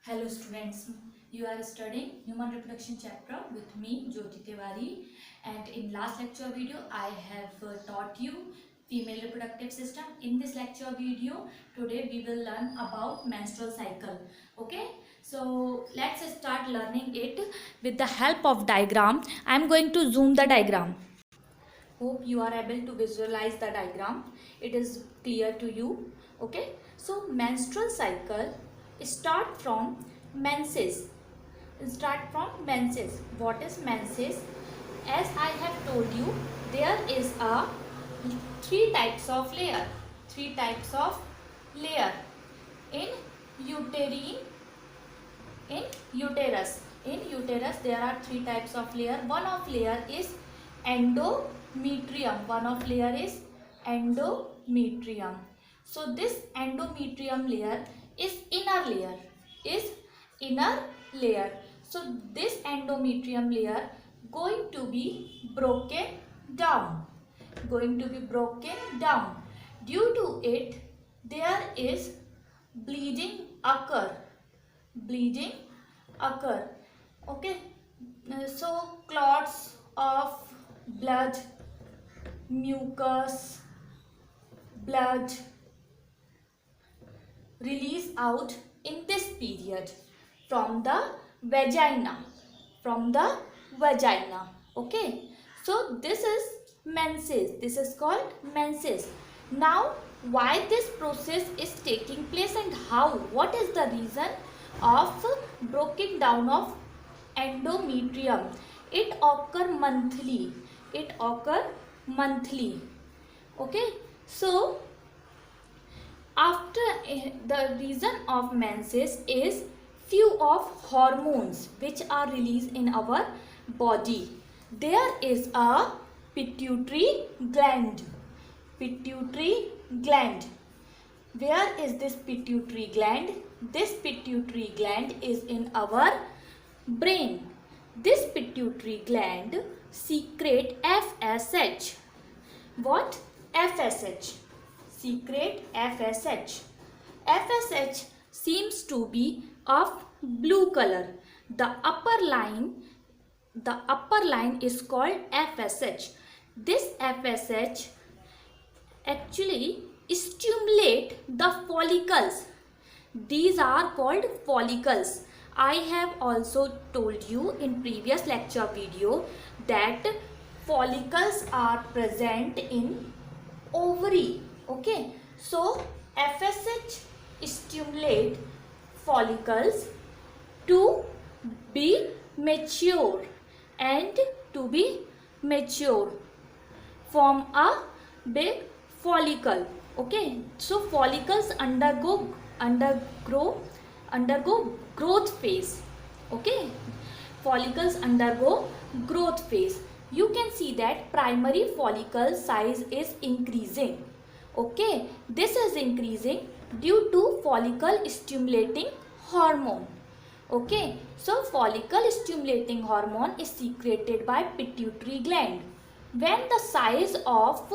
Hello students, you are studying Human Reproduction chapter with me Jyoti Tiwari, and in last lecture video I have taught you female reproductive system. In this lecture video today we will learn about menstrual cycle. Okay, so let's start learning it with the help of diagram. I am going to zoom the diagram. Hope you are able to visualize the diagram. It is clear to you. Okay, so menstrual cycle start from menses. What is menses? As I have told you, there is a three types of layer. In uterine, in uterus. In uterus there are three types of layer. One of layer is endometrium. So this endometrium layer is inner layer. So this endometrium layer going to be broken down. Due to it there is bleeding occur. Okay, so clots of blood, mucus, blood release out in this period from the vagina. Okay, so this is menses. This is called menses. Now why this process is taking place and how, what is the reason of breaking down of endometrium? It occur monthly. Okay, so after the reason of menses is few of hormones which are released in our body. There is a pituitary gland. Where is this pituitary gland? This pituitary gland is in our brain. This pituitary gland secrete FSH. What? FSH. Secrete FSH. FSH seems to be of blue color. The upper line is called FSH. This FSH actually stimulate the follicles. These are called follicles. I have also told you in previous lecture video that follicles are present in ovary. Okay, so FSH stimulate follicles to be mature form a big follicle. Okay, so follicles undergo growth phase. Okay, follicles undergo growth phase. You can see that primary follicle size is increasing. Okay, this is increasing due to follicle stimulating hormone. Okay, so follicle stimulating hormone is secreted by pituitary gland. When the size of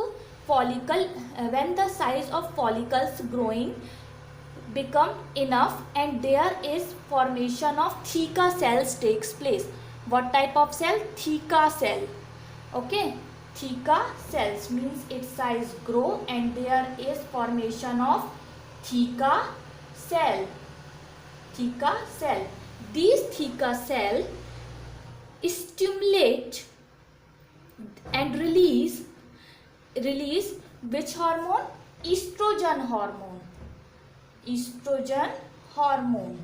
follicles growing become enough and there is formation of theca cells takes place. What type of cell? Theca cell. Okay, theca cells means its size grow and there is formation of theca cell. These theca cell stimulate and release which hormone? Estrogen hormone.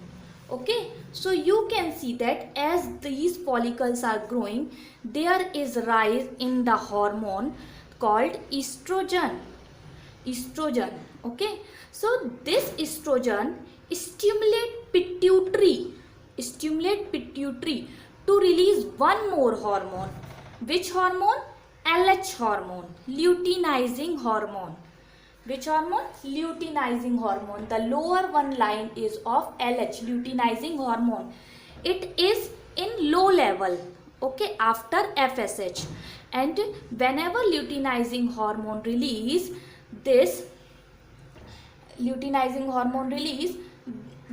Okay, so you can see that as these follicles are growing, there is rise in the hormone called estrogen. Okay, so this estrogen stimulate pituitary to release one more hormone. Which hormone? LH hormone, luteinizing hormone. Which hormone? Luteinizing hormone. The lower one line is of LH, luteinizing hormone. It is in low level, okay, after FSH. And whenever luteinizing hormone release,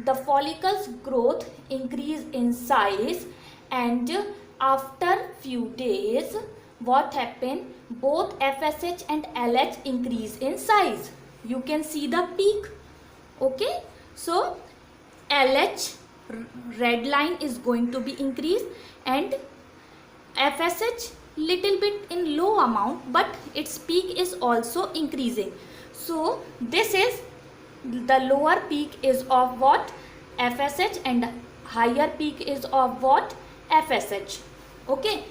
the follicles growth increase in size, and after few days what happen, both FSH and LH increase in size. You can see the peak. Okay, so LH red line is going to be increased, and FSH little bit in low amount, but its peak is also increasing. So this is the lower peak is of what, FSH, and higher peak is of what, FSH. Okay,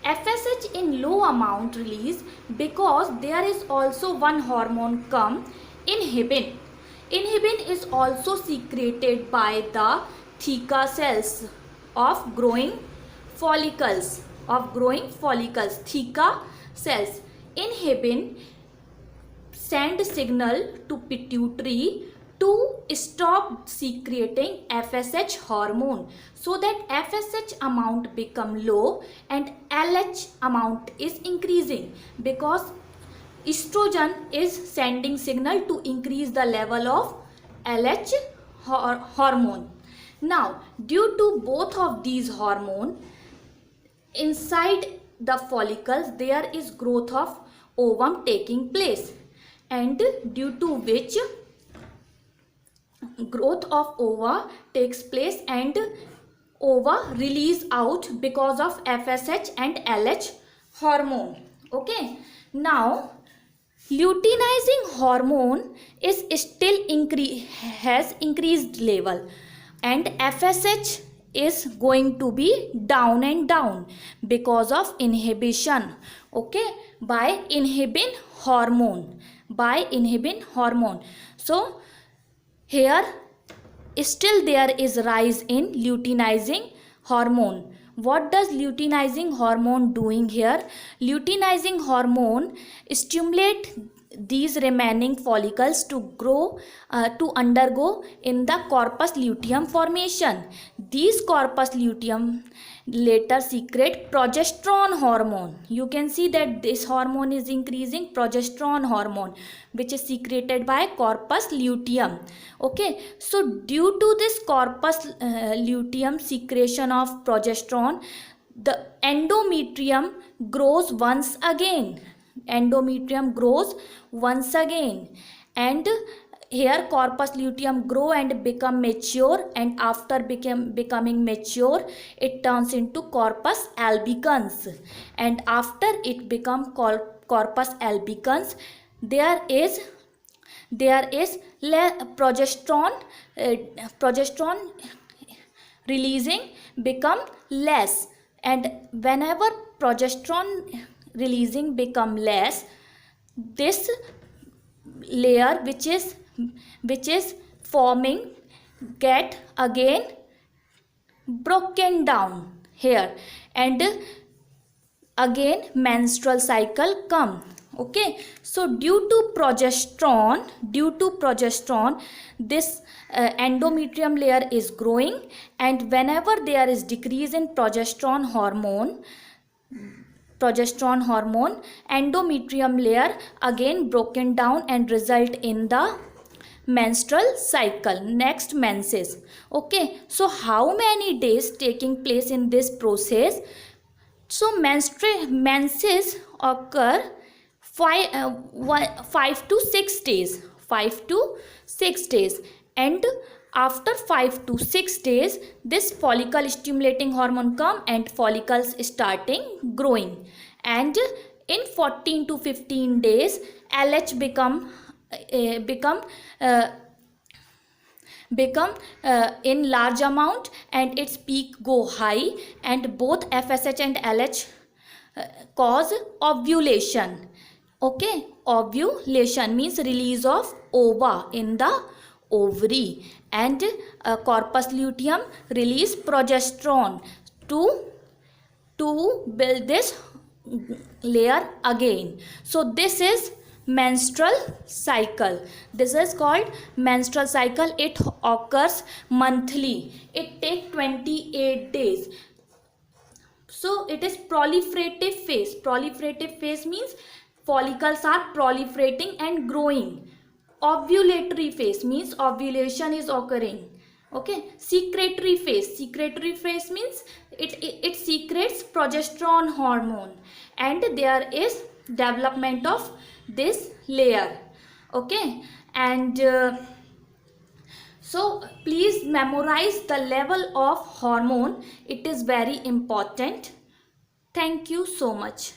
FSH in low amount release because there is also one hormone come, inhibin. Inhibin is also secreted by the theca cells of growing follicles, theca cells. Inhibin send signal to pituitary to stop secreting FSH hormone, so that FSH amount become low and LH amount is increasing, because estrogen is sending signal to increase the level of LH hormone. Now, due to both of these hormones, inside the follicles there is growth of ovum taking place, and due to which growth of ova takes place and ova release out because of FSH and LH hormone. Okay, now luteinizing hormone is still has increased level, and FSH is going to be down and down because of inhibition. Okay, by inhibin hormone, so here still there is rise in luteinizing hormone. What does luteinizing hormone doing here? Luteinizing hormone stimulate these remaining follicles to grow, to undergo in the corpus luteum formation. These corpus luteum later secrete progesterone hormone. You can see that this hormone is increasing, progesterone hormone, which is secreted by corpus luteum. Okay, so due to this corpus luteum secretion of progesterone, the endometrium grows once again. And here corpus luteum grow and become mature, and after becoming mature it turns into corpus albicans, and after it become corpus albicans there is progesterone releasing become less, and whenever progesterone releasing become less, this layer which is forming get again broken down here, and again menstrual cycle come. Okay, so due to progesterone this endometrium layer is growing, and whenever there is decrease in progesterone hormone, endometrium layer again broken down and result in the menstrual cycle, next menses. Okay, so how many days taking place in this process? So menses occur 5 to 6 days, and after 5 to 6 days this follicle stimulating hormone come and follicles starting growing, and in 14 to 15 days LH become in large amount and its peak go high, and both FSH and LH cause ovulation. Okay, ovulation means release of ova in the ovary, and corpus luteum release progesterone to build this layer again. So this is menstrual cycle. This is called menstrual cycle. It occurs monthly. It takes 28 days. So it is proliferative phase. Proliferative phase means follicles are proliferating and growing. Ovulatory phase means ovulation is occurring. Okay, secretory phase means it secretes progesterone hormone, and there is development of this layer. Okay, and so please memorize the level of hormone, it is very important. Thank you so much.